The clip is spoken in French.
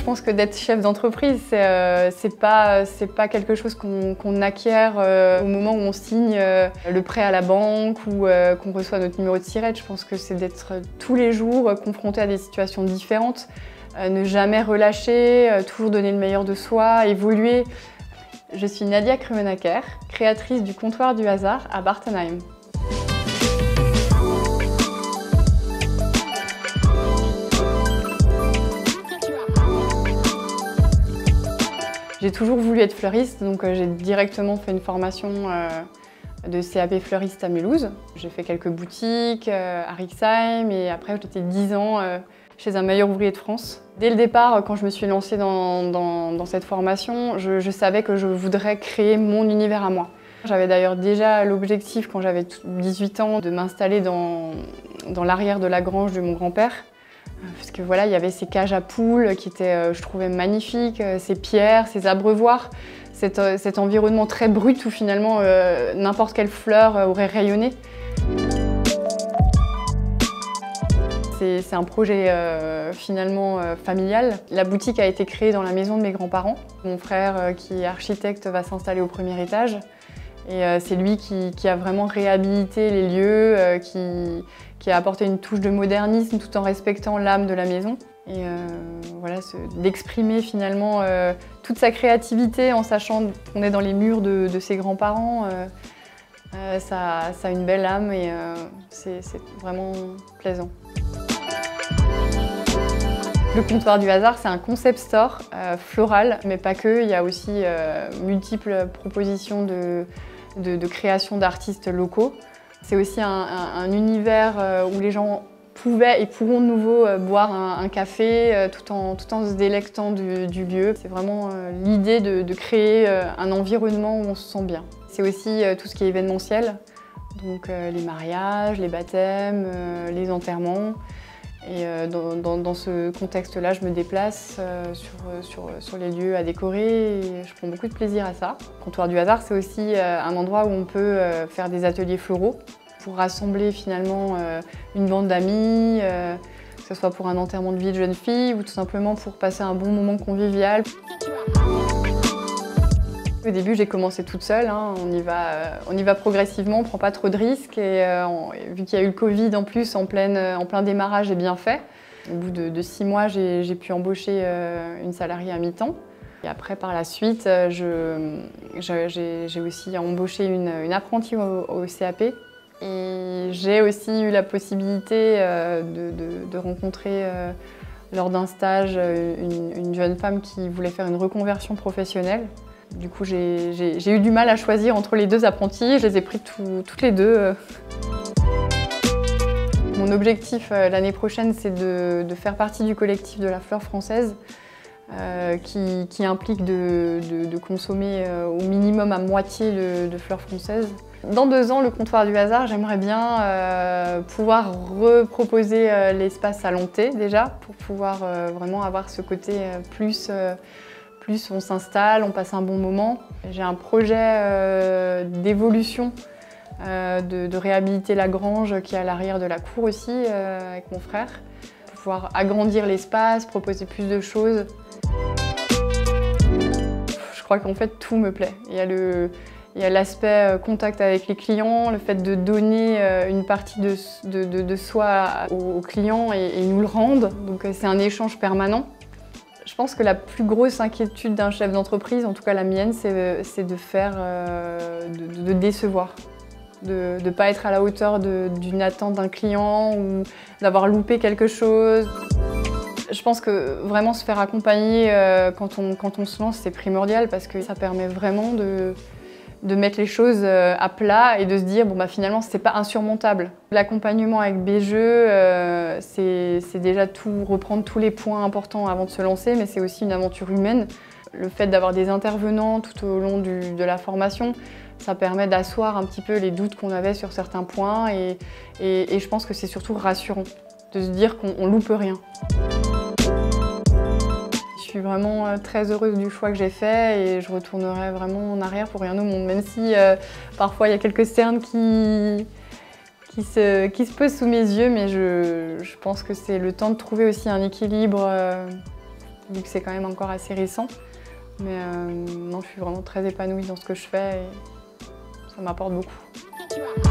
pense que d'être chef d'entreprise, c'est pas quelque chose qu'on acquiert au moment où on signe le prêt à la banque ou qu'on reçoit notre numéro de SIRET. Je pense que c'est d'être tous les jours confronté à des situations différentes, ne jamais relâcher, toujours donner le meilleur de soi, évoluer. Je suis Nadia Krummenacker, créatrice du Comptoir du Hasard à Bartenheim. J'ai toujours voulu être fleuriste, donc j'ai directement fait une formation de CAP fleuriste à Mulhouse. J'ai fait quelques boutiques à Rixheim et après j'étais 10 ans chez un meilleur ouvrier de France. Dès le départ, quand je me suis lancée dans cette formation, je savais que je voudrais créer mon univers à moi. J'avais d'ailleurs déjà l'objectif, quand j'avais 18 ans, de m'installer dans l'arrière de la grange de mon grand-père. Parce que voilà, il y avait ces cages à poules qui étaient, je trouvais, magnifiques, ces pierres, ces abreuvoirs, cet environnement très brut où finalement n'importe quelle fleur aurait rayonné. C'est un projet finalement familial. La boutique a été créée dans la maison de mes grands-parents. Mon frère, qui est architecte, va s'installer au premier étage. Et c'est lui qui a vraiment réhabilité les lieux, qui a apporté une touche de modernisme tout en respectant l'âme de la maison. Et voilà, d'exprimer finalement toute sa créativité en sachant qu'on est dans les murs de ses grands-parents, ça a une belle âme et c'est vraiment plaisant. Le Comptoir du Hasard, c'est un concept store floral, mais pas que. Il y a aussi multiples propositions de création d'artistes locaux. C'est aussi un univers où les gens pouvaient et pourront de nouveau boire un café tout en se délectant du lieu. C'est vraiment l'idée de créer un environnement où on se sent bien. C'est aussi tout ce qui est événementiel, donc les mariages, les baptêmes, les enterrements. Et dans ce contexte-là, je me déplace sur les lieux à décorer et je prends beaucoup de plaisir à ça. Le Comptoir du Hasard, c'est aussi un endroit où on peut faire des ateliers floraux pour rassembler finalement une bande d'amis, que ce soit pour un enterrement de vie de jeune fille ou tout simplement pour passer un bon moment convivial. Au début, j'ai commencé toute seule, hein. On y va progressivement, on ne prend pas trop de risques et vu qu'il y a eu le Covid en plus, en plein démarrage, j'ai bien fait. Au bout de 6 mois, j'ai pu embaucher une salariée à mi-temps. Et après, par la suite, j'ai aussi embauché une apprentie au CAP. Et j'ai aussi eu la possibilité de rencontrer lors d'un stage une jeune femme qui voulait faire une reconversion professionnelle. Du coup, j'ai eu du mal à choisir entre les deux apprentis, je les ai pris toutes les deux. Mon objectif l'année prochaine, c'est de faire partie du collectif de la fleur française, qui implique de consommer au minimum à moitié de fleurs françaises. Dans 2 ans, le Comptoir du Hasard, j'aimerais bien pouvoir reproposer l'espace à Lonté déjà, pour pouvoir vraiment avoir ce côté plus on s'installe, on passe un bon moment. J'ai un projet d'évolution, de réhabiliter la grange qui est à l'arrière de la cour aussi, avec mon frère, pour pouvoir agrandir l'espace, proposer plus de choses. Je crois qu'en fait tout me plaît. Il y a l'aspect contact avec les clients, le fait de donner une partie de soi aux clients et ils nous le rendent, donc c'est un échange permanent. Je pense que la plus grosse inquiétude d'un chef d'entreprise, en tout cas la mienne, c'est de décevoir, de ne pas être à la hauteur d'une attente d'un client ou d'avoir loupé quelque chose. Je pense que vraiment se faire accompagner quand on se lance, c'est primordial parce que ça permet vraiment de mettre les choses à plat et de se dire bon bah finalement c'est pas insurmontable. L'accompagnement avec BGE, c'est déjà reprendre tous les points importants avant de se lancer, mais c'est aussi une aventure humaine. Le fait d'avoir des intervenants tout au long de la formation, ça permet d'asseoir un petit peu les doutes qu'on avait sur certains points et je pense que c'est surtout rassurant de se dire qu'on loupe rien. Je suis vraiment très heureuse du choix que j'ai fait et je retournerai vraiment en arrière pour rien au monde, même si parfois il y a quelques cernes qui se posent sous mes yeux, mais je pense que c'est le temps de trouver aussi un équilibre vu que c'est quand même encore assez récent. Mais non, je suis vraiment très épanouie dans ce que je fais et ça m'apporte beaucoup.